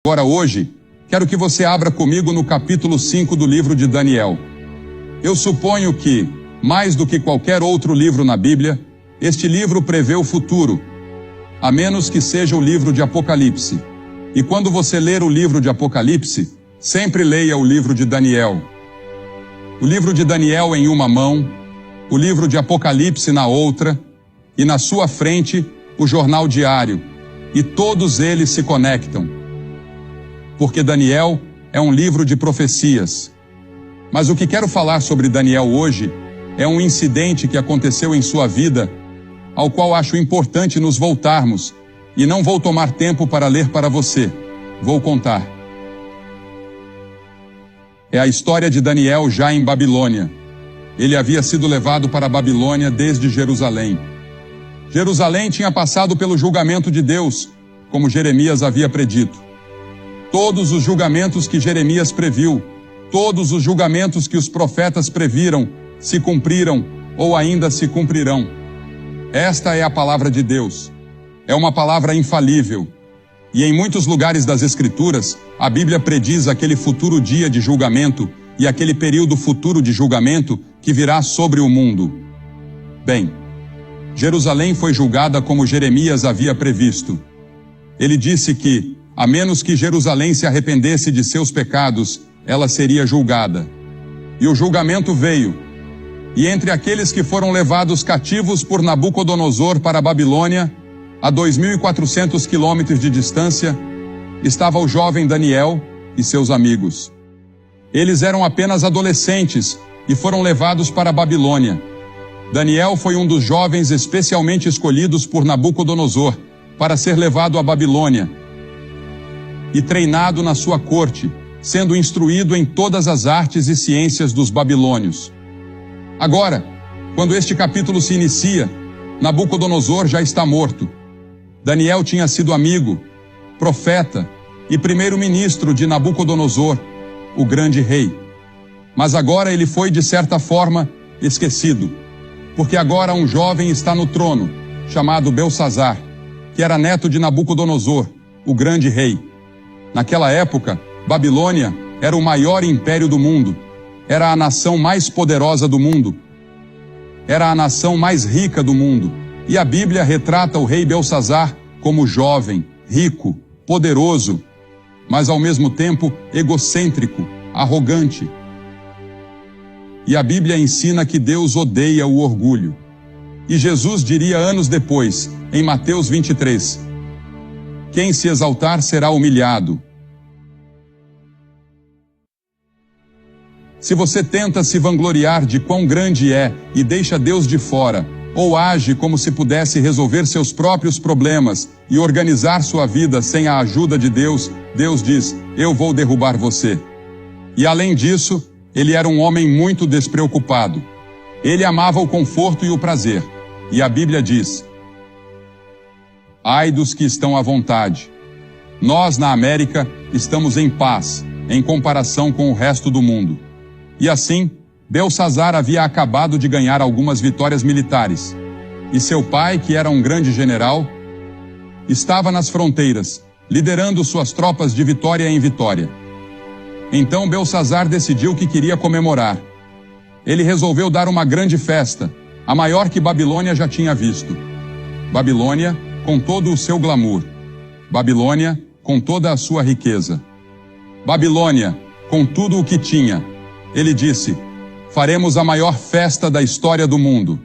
Agora hoje, quero que você abra comigo no capítulo 5 do livro de Daniel. Eu suponho que, mais do que qualquer outro livro na Bíblia, este livro prevê o futuro, a menos que seja o livro de Apocalipse. E quando você ler o livro de Apocalipse, sempre leia o livro de Daniel. O livro de Daniel em uma mão, o livro de Apocalipse na outra, e na sua frente, o jornal diário, e todos eles se conectam. Porque Daniel é um livro de profecias. Mas o que quero falar sobre Daniel hoje é um incidente que aconteceu em sua vida, ao qual acho importante nos voltarmos, e não vou tomar tempo para ler para você, vou contar. É a história de Daniel já em Babilônia. Ele havia sido levado para a Babilônia desde Jerusalém. Jerusalém tinha passado pelo julgamento de Deus, como Jeremias havia predito. Todos os julgamentos que Jeremias previu, todos os julgamentos que os profetas previram, se cumpriram ou ainda se cumprirão. Esta é a palavra de Deus. É uma palavra infalível. E em muitos lugares das Escrituras, a Bíblia prediz aquele futuro dia de julgamento e aquele período futuro de julgamento que virá sobre o mundo. Bem, Jerusalém foi julgada como Jeremias havia previsto. Ele disse que, a menos que Jerusalém se arrependesse de seus pecados, ela seria julgada. E o julgamento veio. E entre aqueles que foram levados cativos por Nabucodonosor para a Babilônia, a 2.400 quilômetros de distância, estava o jovem Daniel e seus amigos. Eles eram apenas adolescentes e foram levados para a Babilônia. Daniel foi um dos jovens especialmente escolhidos por Nabucodonosor para ser levado à Babilônia e treinado na sua corte, sendo instruído em todas as artes e ciências dos babilônios. Agora, quando este capítulo se inicia, Nabucodonosor já está morto. Daniel tinha sido amigo, profeta e primeiro-ministro de Nabucodonosor, o grande rei. Mas agora ele foi, de certa forma, esquecido, porque agora um jovem está no trono, chamado Belsazar, que era neto de Nabucodonosor, o grande rei. Naquela época, Babilônia era o maior império do mundo, era a nação mais poderosa do mundo, era a nação mais rica do mundo, e a Bíblia retrata o rei Belsazar como jovem, rico, poderoso, mas ao mesmo tempo egocêntrico, arrogante. E a Bíblia ensina que Deus odeia o orgulho. E Jesus diria anos depois, em Mateus 23, quem se exaltar será humilhado. Se você tenta se vangloriar de quão grande é e deixa Deus de fora, ou age como se pudesse resolver seus próprios problemas e organizar sua vida sem a ajuda de Deus, Deus diz, eu vou derrubar você. E além disso, ele era um homem muito despreocupado. Ele amava o conforto e o prazer. E a Bíblia diz, ai dos que estão à vontade. Nós, na América, estamos em paz, em comparação com o resto do mundo. E assim, Belsazar havia acabado de ganhar algumas vitórias militares. E seu pai, que era um grande general, estava nas fronteiras, liderando suas tropas de vitória em vitória. Então Belsazar decidiu que queria comemorar. Ele resolveu dar uma grande festa, a maior que Babilônia já tinha visto. Babilônia com todo o seu glamour. Babilônia com toda a sua riqueza. Babilônia com tudo o que tinha. Ele disse, faremos a maior festa da história do mundo.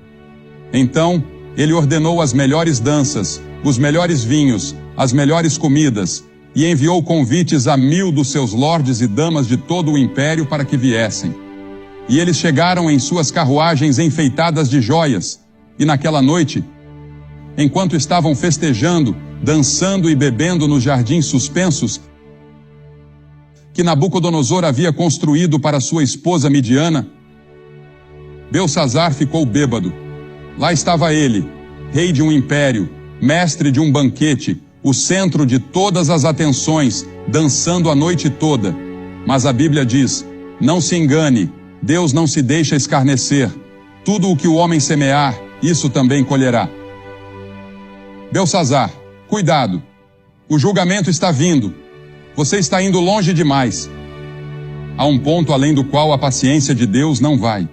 Então, ele ordenou as melhores danças, os melhores vinhos, as melhores comidas, e enviou convites a 1.000 dos seus lordes e damas de todo o império para que viessem. E eles chegaram em suas carruagens enfeitadas de joias, e naquela noite, enquanto estavam festejando, dançando e bebendo nos jardins suspensos que Nabucodonosor havia construído para sua esposa Midiana, Belsazar ficou bêbado. Lá estava ele, rei de um império, mestre de um banquete, o centro de todas as atenções, dançando a noite toda. Mas a Bíblia diz, não se engane, Deus não se deixa escarnecer. Tudo o que o homem semear, isso também colherá. Belsazar, cuidado, o julgamento está vindo. Você está indo longe demais. Há um ponto além do qual a paciência de Deus não vai.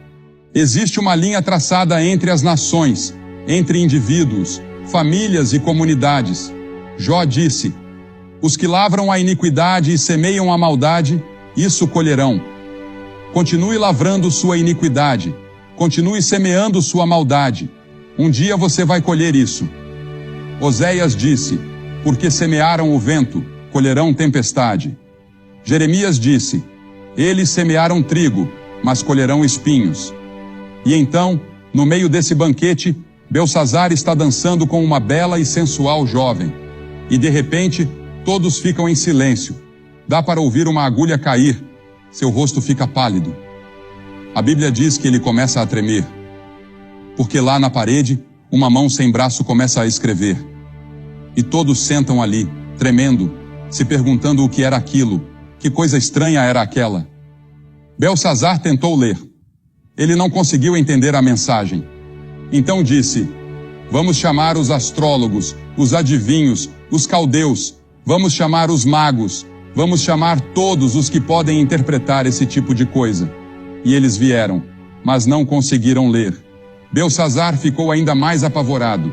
Existe uma linha traçada entre as nações, entre indivíduos, famílias e comunidades. Jó disse: os que lavram a iniquidade e semeiam a maldade, isso colherão. Continue lavrando sua iniquidade, continue semeando sua maldade. Um dia você vai colher isso. Oséias disse: porque semearam o vento, colherão tempestade. Jeremias disse: eles semearam trigo, mas colherão espinhos. E então, no meio desse banquete, Belsazar está dançando com uma bela e sensual jovem. E de repente, todos ficam em silêncio. Dá para ouvir uma agulha cair. Seu rosto fica pálido. A Bíblia diz que ele começa a tremer. Porque lá na parede, uma mão sem braço começa a escrever. E todos sentam ali, tremendo, se perguntando o que era aquilo, que coisa estranha era aquela. Belsazar tentou ler. Ele não conseguiu entender a mensagem. Então disse: vamos chamar os astrólogos, os adivinhos, os caldeus, vamos chamar os magos, vamos chamar todos os que podem interpretar esse tipo de coisa. E eles vieram, mas não conseguiram ler. Belsazar ficou ainda mais apavorado.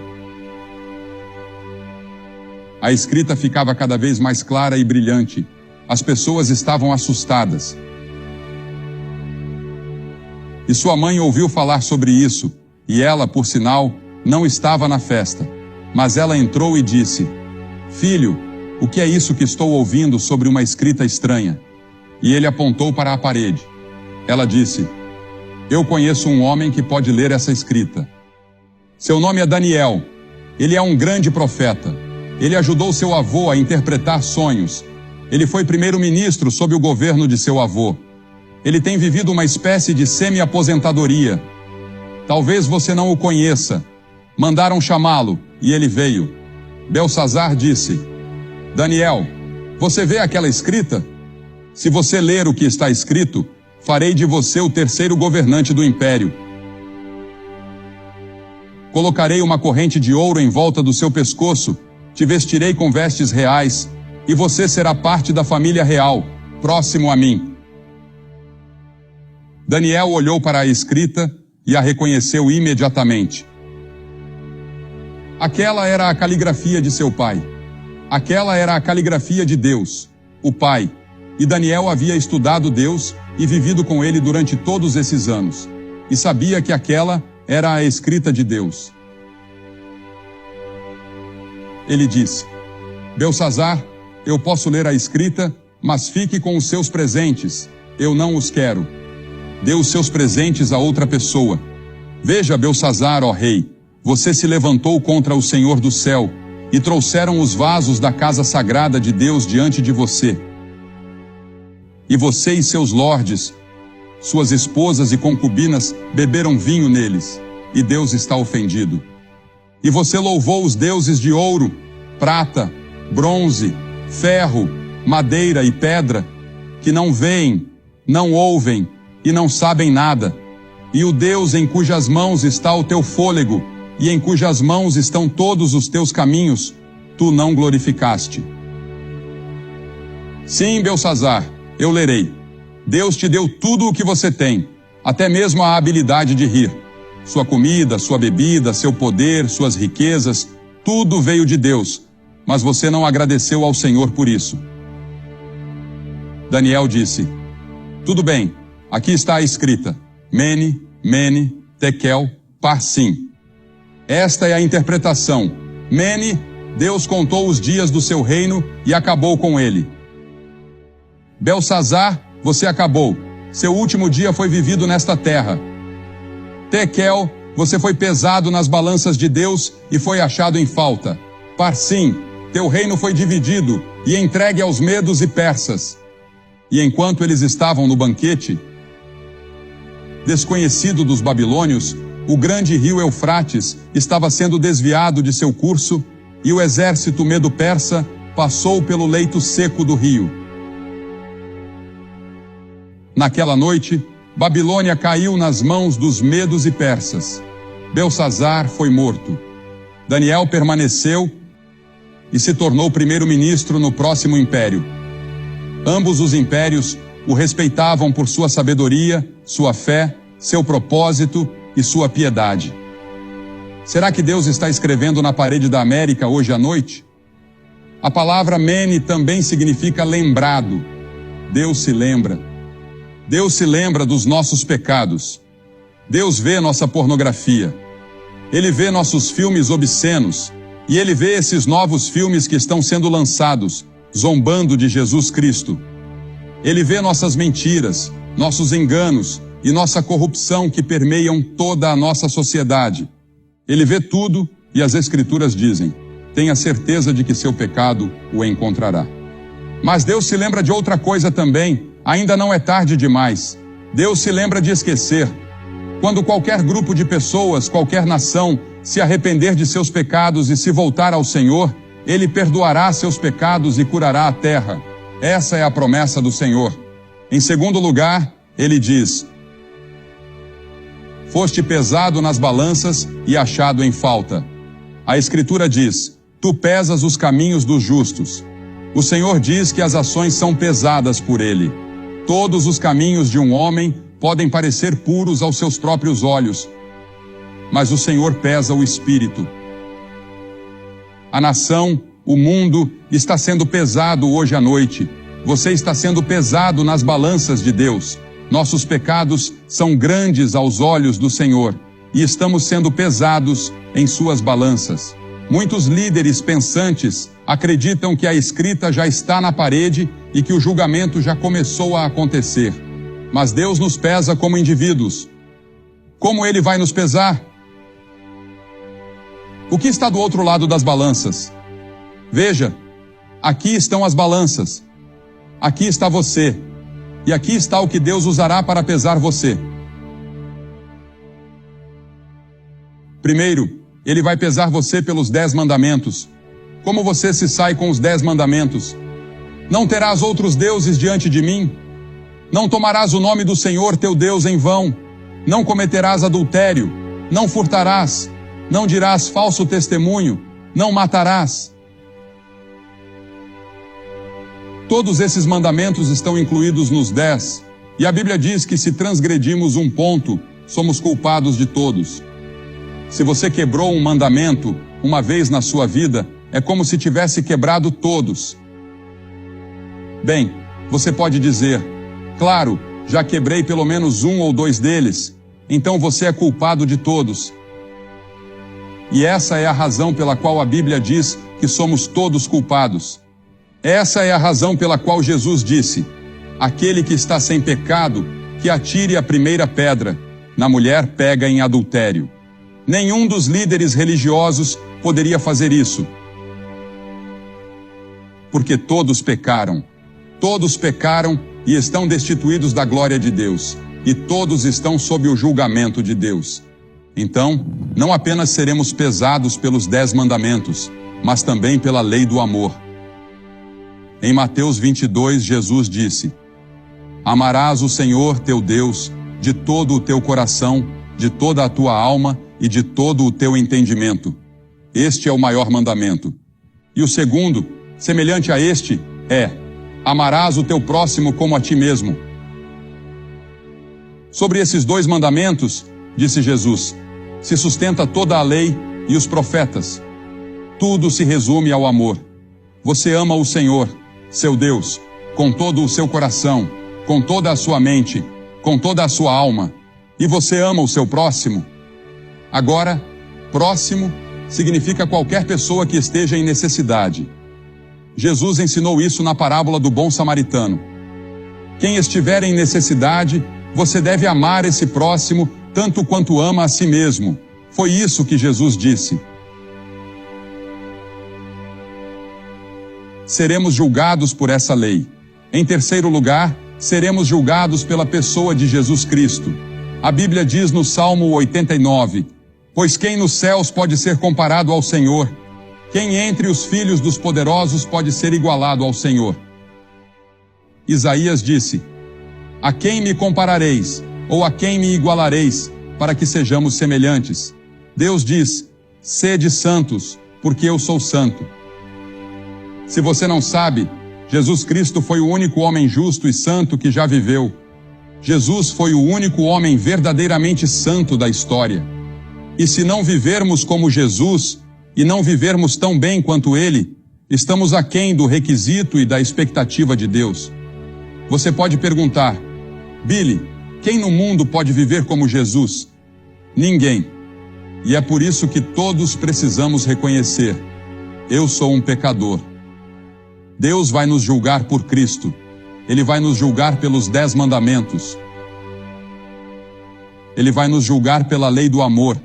A escrita ficava cada vez mais clara e brilhante. As pessoas estavam assustadas. E sua mãe ouviu falar sobre isso, e ela, por sinal, não estava na festa. Mas ela entrou e disse: filho, o que é isso que estou ouvindo sobre uma escrita estranha? E ele apontou para a parede. Ela disse: eu conheço um homem que pode ler essa escrita. Seu nome é Daniel. Ele é um grande profeta. Ele ajudou seu avô a interpretar sonhos. Ele foi primeiro-ministro sob o governo de seu avô. Ele tem vivido uma espécie de semi-aposentadoria. Talvez você não o conheça. Mandaram chamá-lo, e ele veio. Belsazar disse: Daniel, você vê aquela escrita? Se você ler o que está escrito, farei de você o terceiro governante do império. Colocarei uma corrente de ouro em volta do seu pescoço, te vestirei com vestes reais, e você será parte da família real, próximo a mim. Daniel olhou para a escrita e a reconheceu imediatamente. Aquela era a caligrafia de seu pai. Aquela era a caligrafia de Deus, o Pai. E Daniel havia estudado Deus e vivido com ele durante todos esses anos. E sabia que aquela era a escrita de Deus. Ele disse: Belsazar, eu posso ler a escrita, mas fique com os seus presentes. Eu não os quero. Dê os seus presentes a outra pessoa. Veja, Belsazar, ó rei, você se levantou contra o Senhor do céu, e trouxeram os vasos da casa sagrada de Deus diante de você. E você e seus lordes, suas esposas e concubinas, beberam vinho neles, e Deus está ofendido. E você louvou os deuses de ouro, prata, bronze, ferro, madeira e pedra, que não veem, não ouvem e não sabem nada. E o Deus em cujas mãos está o teu fôlego, e em cujas mãos estão todos os teus caminhos, tu não glorificaste. Sim, Belsazar, eu lerei. Deus te deu tudo o que você tem, até mesmo a habilidade de rir. Sua comida, sua bebida, seu poder, suas riquezas, tudo veio de Deus, mas você não agradeceu ao Senhor por isso. Daniel disse: tudo bem, aqui está a escrita: Mene, Mene, Tekel, Parsim. Esta é a interpretação. Mene, Deus contou os dias do seu reino e acabou com ele. Belsazar, você acabou. Seu último dia foi vivido nesta terra. Tekel, você foi pesado nas balanças de Deus e foi achado em falta. Parsim, teu reino foi dividido e entregue aos medos e persas. E enquanto eles estavam no banquete, desconhecido dos babilônios, o grande rio Eufrates estava sendo desviado de seu curso e o exército medo-persa passou pelo leito seco do rio. Naquela noite, Babilônia caiu nas mãos dos medos e persas. Belsazar foi morto. Daniel permaneceu e se tornou primeiro-ministro no próximo império. Ambos os impérios o respeitavam por sua sabedoria, sua fé, seu propósito e sua piedade. Será que Deus está escrevendo na parede da América hoje à noite? A palavra mene também significa lembrado. Deus se lembra. Deus se lembra dos nossos pecados. Deus vê nossa pornografia. Ele vê nossos filmes obscenos. E Ele vê esses novos filmes que estão sendo lançados, zombando de Jesus Cristo. Ele vê nossas mentiras, nossos enganos e nossa corrupção que permeiam toda a nossa sociedade. Ele vê tudo e as Escrituras dizem: tenha certeza de que seu pecado o encontrará. Mas Deus se lembra de outra coisa também, ainda não é tarde demais. Deus se lembra de esquecer. Quando qualquer grupo de pessoas, qualquer nação, se arrepender de seus pecados e se voltar ao Senhor, Ele perdoará seus pecados e curará a terra. Essa é a promessa do Senhor. Em segundo lugar, Ele diz: foste pesado nas balanças e achado em falta. A Escritura diz: tu pesas os caminhos dos justos. O Senhor diz que as ações são pesadas por Ele. Todos os caminhos de um homem podem parecer puros aos seus próprios olhos, mas o Senhor pesa o espírito. A nação, o mundo, está sendo pesado hoje à noite. Você está sendo pesado nas balanças de Deus. Nossos pecados são grandes aos olhos do Senhor e estamos sendo pesados em suas balanças. Muitos líderes pensantes acreditam que a escrita já está na parede e que o julgamento já começou a acontecer. Mas Deus nos pesa como indivíduos. Como Ele vai nos pesar? O que está do outro lado das balanças? Veja, aqui estão as balanças. Aqui está você. E aqui está o que Deus usará para pesar você. Primeiro, Ele vai pesar você pelos 10 mandamentos. Como você se sai com os 10 mandamentos? Não terás outros deuses diante de mim. Não tomarás o nome do Senhor teu Deus em vão. Não cometerás adultério. Não furtarás. Não dirás falso testemunho. Não matarás. Todos esses mandamentos estão incluídos nos 10. E a Bíblia diz que se transgredimos um ponto, somos culpados de todos. Se você quebrou um mandamento uma vez na sua vida, é como se tivesse quebrado todos. Bem, você pode dizer: claro, já quebrei pelo menos 1 ou 2 deles, então você é culpado de todos. E essa é a razão pela qual a Bíblia diz que somos todos culpados. Essa é a razão pela qual Jesus disse: aquele que está sem pecado, que atire a primeira pedra. Na mulher pega em adultério. Nenhum dos líderes religiosos poderia fazer isso. Porque todos pecaram. Todos pecaram e estão destituídos da glória de Deus. E todos estão sob o julgamento de Deus. Então, não apenas seremos pesados pelos 10 mandamentos, mas também pela lei do amor. Em Mateus 22, Jesus disse: amarás o Senhor teu Deus de todo o teu coração, de toda a tua alma e de todo o teu entendimento. Este é o maior mandamento. E o segundo, semelhante a este, é: amarás o teu próximo como a ti mesmo. Sobre esses 2 mandamentos, disse Jesus, se sustenta toda a lei e os profetas. Tudo se resume ao amor. Você ama o Senhor, seu Deus, com todo o seu coração, com toda a sua mente, com toda a sua alma. E você ama o seu próximo? Agora, próximo significa qualquer pessoa que esteja em necessidade. Jesus ensinou isso na parábola do bom samaritano. Quem estiver em necessidade, você deve amar esse próximo tanto quanto ama a si mesmo. Foi isso que Jesus disse. Seremos julgados por essa lei. Em terceiro lugar, seremos julgados pela pessoa de Jesus Cristo. A Bíblia diz no Salmo 89, pois quem nos céus pode ser comparado ao Senhor? Quem entre os filhos dos poderosos pode ser igualado ao Senhor? Isaías disse, a quem me comparareis, ou a quem me igualareis, para que sejamos semelhantes? Deus diz, sede santos, porque eu sou santo. Se você não sabe, Jesus Cristo foi o único homem justo e santo que já viveu. Jesus foi o único homem verdadeiramente santo da história. E se não vivermos como Jesus, e não vivermos tão bem quanto Ele, estamos aquém do requisito e da expectativa de Deus. Você pode perguntar: Billy, quem no mundo pode viver como Jesus? Ninguém. E é por isso que todos precisamos reconhecer: eu sou um pecador. Deus vai nos julgar por Cristo. Ele vai nos julgar pelos 10 mandamentos. Ele vai nos julgar pela lei do amor,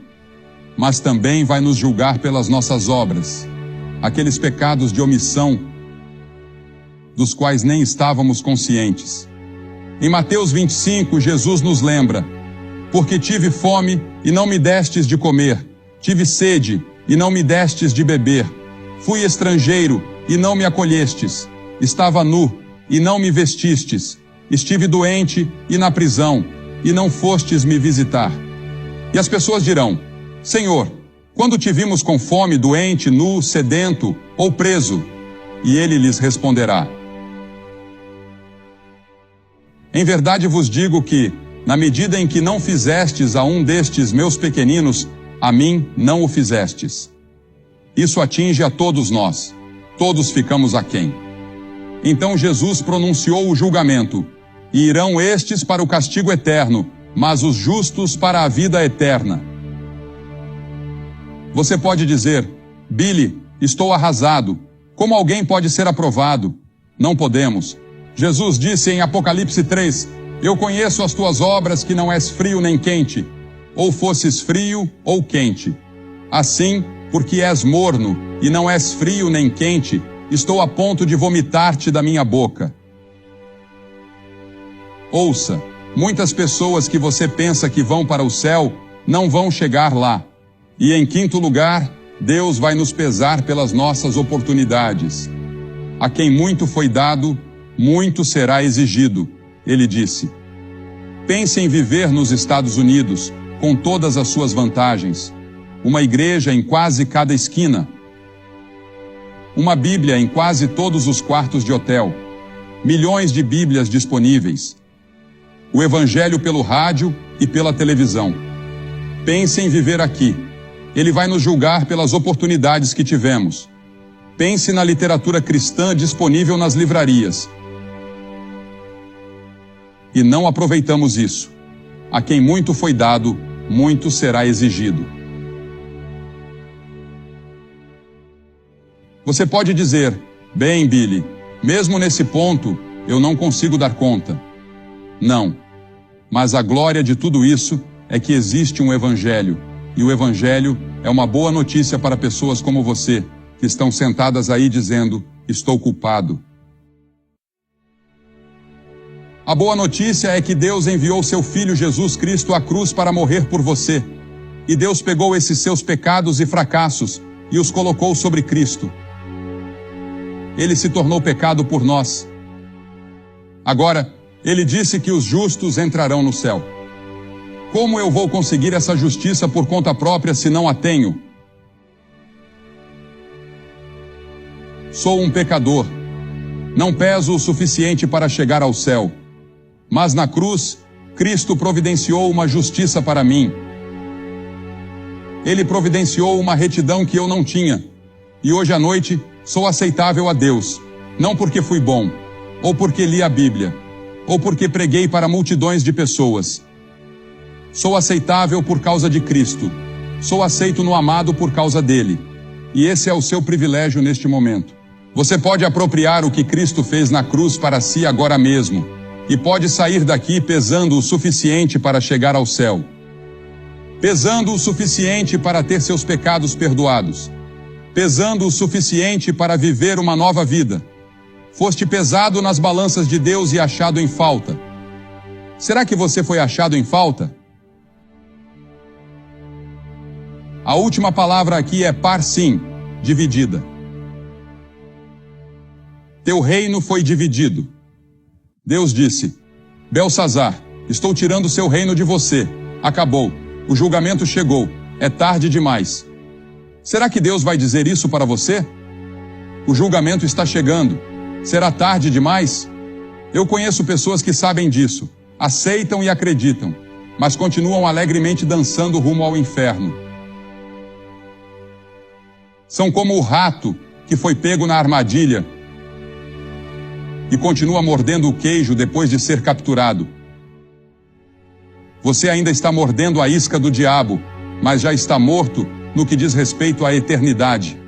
mas também vai nos julgar pelas nossas obras, aqueles pecados de omissão dos quais nem estávamos conscientes. Em Mateus 25, Jesus nos lembra: porque tive fome e não me destes de comer, tive sede e não me destes de beber, fui estrangeiro e não me acolhestes, estava nu e não me vestistes, estive doente e na prisão, e não fostes me visitar. E as pessoas dirão: Senhor, quando te vimos com fome, doente, nu, sedento ou preso? E ele lhes responderá: em verdade vos digo que, na medida em que não fizestes a um destes meus pequeninos, a mim não o fizestes. Isso atinge a todos nós. Todos ficamos aquém. Então Jesus pronunciou o julgamento: e irão estes para o castigo eterno, mas os justos para a vida eterna. Você pode dizer: Billy, estou arrasado. Como alguém pode ser aprovado? Não podemos. Jesus disse em Apocalipse 3, eu conheço as tuas obras, que não és frio nem quente, ou fosses frio ou quente. Assim, porque és morno e não és frio nem quente, estou a ponto de vomitar-te da minha boca. Ouça, muitas pessoas que você pensa que vão para o céu, não vão chegar lá. E em quinto lugar, Deus vai nos pesar pelas nossas oportunidades. A quem muito foi dado, muito será exigido, ele disse. Pense em viver nos Estados Unidos, com todas as suas vantagens. Uma igreja em quase cada esquina. Uma Bíblia em quase todos os quartos de hotel. Milhões de Bíblias disponíveis. O Evangelho pelo rádio e pela televisão. Pense em viver aqui. Ele vai nos julgar pelas oportunidades que tivemos. Pense na literatura cristã disponível nas livrarias. E não aproveitamos isso. A quem muito foi dado, muito será exigido. Você pode dizer: bem, Billy, mesmo nesse ponto, eu não consigo dar conta. Não. Mas a glória de tudo isso é que existe um Evangelho. E o Evangelho é uma boa notícia para pessoas como você, que estão sentadas aí dizendo: estou culpado. A boa notícia é que Deus enviou seu Filho Jesus Cristo à cruz para morrer por você. E Deus pegou esses seus pecados e fracassos e os colocou sobre Cristo. Ele se tornou pecado por nós. Agora, ele disse que os justos entrarão no céu. Como eu vou conseguir essa justiça por conta própria se não a tenho? Sou um pecador. Não peso o suficiente para chegar ao céu. Mas na cruz, Cristo providenciou uma justiça para mim. Ele providenciou uma retidão que eu não tinha. E hoje à noite, sou aceitável a Deus. Não porque fui bom, ou porque li a Bíblia, ou porque preguei para multidões de pessoas. Sou aceitável por causa de Cristo. Sou aceito no amado por causa dele. E esse é o seu privilégio neste momento. Você pode apropriar o que Cristo fez na cruz para si agora mesmo. E pode sair daqui pesando o suficiente para chegar ao céu. Pesando o suficiente para ter seus pecados perdoados. Pesando o suficiente para viver uma nova vida. Foste pesado nas balanças de Deus e achado em falta. Será que você foi achado em falta? A última palavra aqui é parsim, dividida. Teu reino foi dividido. Deus disse: Belsazar, estou tirando seu reino de você. Acabou. O julgamento chegou. É tarde demais. Será que Deus vai dizer isso para você? O julgamento está chegando. Será tarde demais? Eu conheço pessoas que sabem disso, aceitam e acreditam, mas continuam alegremente dançando rumo ao inferno. São como o rato que foi pego na armadilha e continua mordendo o queijo depois de ser capturado. Você ainda está mordendo a isca do diabo, mas já está morto no que diz respeito à eternidade.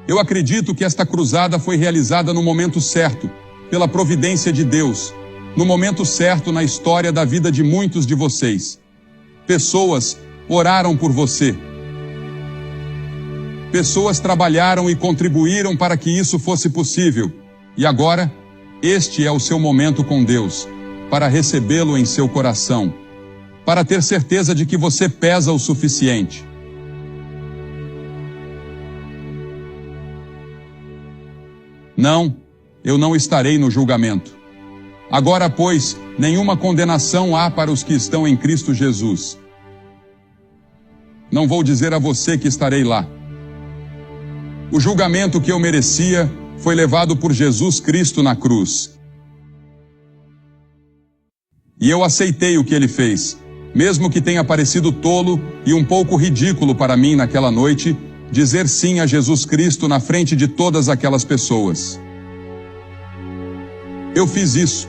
Eu acredito que esta cruzada foi realizada no momento certo, pela providência de Deus, no momento certo na história da vida de muitos de vocês. Pessoas oraram por você. Pessoas trabalharam e contribuíram para que isso fosse possível. E agora, este é o seu momento com Deus, para recebê-lo em seu coração, para ter certeza de que você pesa o suficiente. Não, eu não estarei no julgamento. Agora, pois, nenhuma condenação há para os que estão em Cristo Jesus. Não vou dizer a você que estarei lá. O julgamento que eu merecia foi levado por Jesus Cristo na cruz. E eu aceitei o que ele fez, mesmo que tenha parecido tolo e um pouco ridículo para mim naquela noite, dizer sim a Jesus Cristo na frente de todas aquelas pessoas. Eu fiz isso.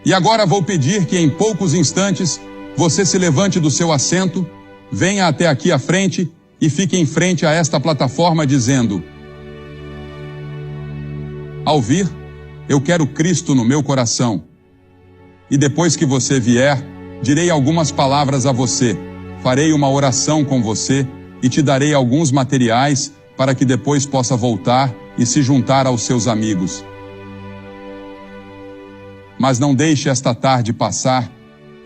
E agora vou pedir que em poucos instantes você se levante do seu assento, venha até aqui à frente e fique em frente a esta plataforma dizendo: ao vir, eu quero Cristo no meu coração. E depois que você vier, direi algumas palavras a você, farei uma oração com você e te darei alguns materiais para que depois possa voltar e se juntar aos seus amigos. Mas não deixe esta tarde passar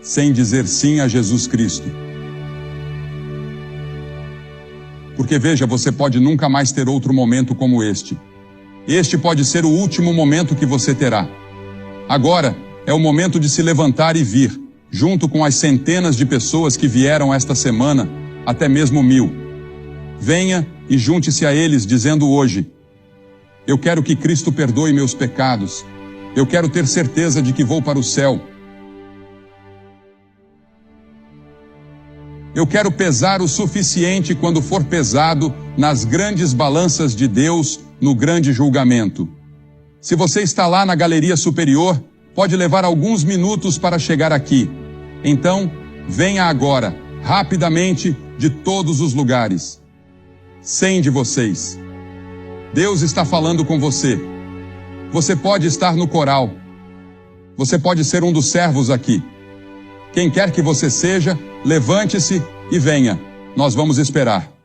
sem dizer sim a Jesus Cristo. Porque veja, você pode nunca mais ter outro momento como este. Este pode ser o último momento que você terá. Agora é o momento de se levantar e vir, junto com as centenas de pessoas que vieram esta semana, até mesmo 1000. Venha e junte-se a eles dizendo hoje: eu quero que Cristo perdoe meus pecados. Eu quero ter certeza de que vou para o céu. Eu quero pesar o suficiente quando for pesado nas grandes balanças de Deus no grande julgamento. Se você está lá na galeria superior, pode levar alguns minutos para chegar aqui. Então, venha agora, rapidamente, de todos os lugares. 100 de vocês. Deus está falando com você. Você pode estar no coral. Você pode ser um dos servos aqui. Quem quer que você seja, levante-se e venha. Nós vamos esperar.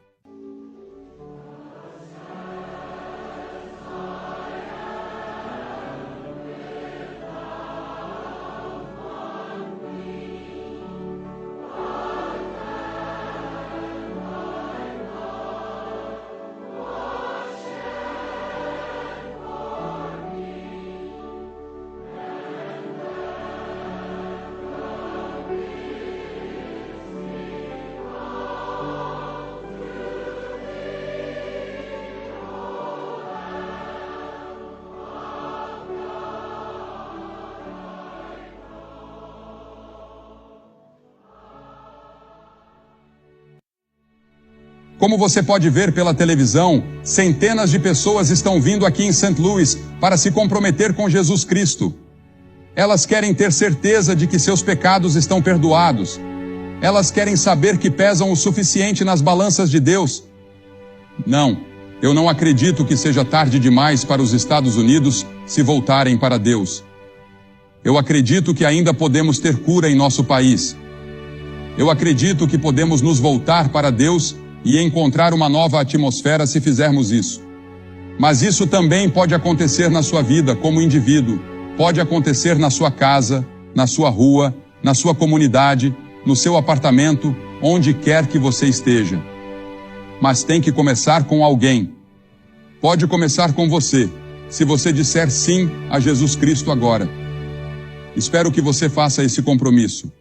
Como você pode ver pela televisão, centenas de pessoas estão vindo aqui em St. Louis para se comprometer com Jesus Cristo. Elas querem ter certeza de que seus pecados estão perdoados. Elas querem saber que pesam o suficiente nas balanças de Deus. Não, eu não acredito que seja tarde demais para os Estados Unidos se voltarem para Deus. Eu acredito que ainda podemos ter cura em nosso país. Eu acredito que podemos nos voltar para Deus e encontrar uma nova atmosfera se fizermos isso. Mas isso também pode acontecer na sua vida como indivíduo, pode acontecer na sua casa, na sua rua, na sua comunidade, no seu apartamento, onde quer que você esteja. Mas tem que começar com alguém. Pode começar com você, se você disser sim a Jesus Cristo agora. Espero que você faça esse compromisso.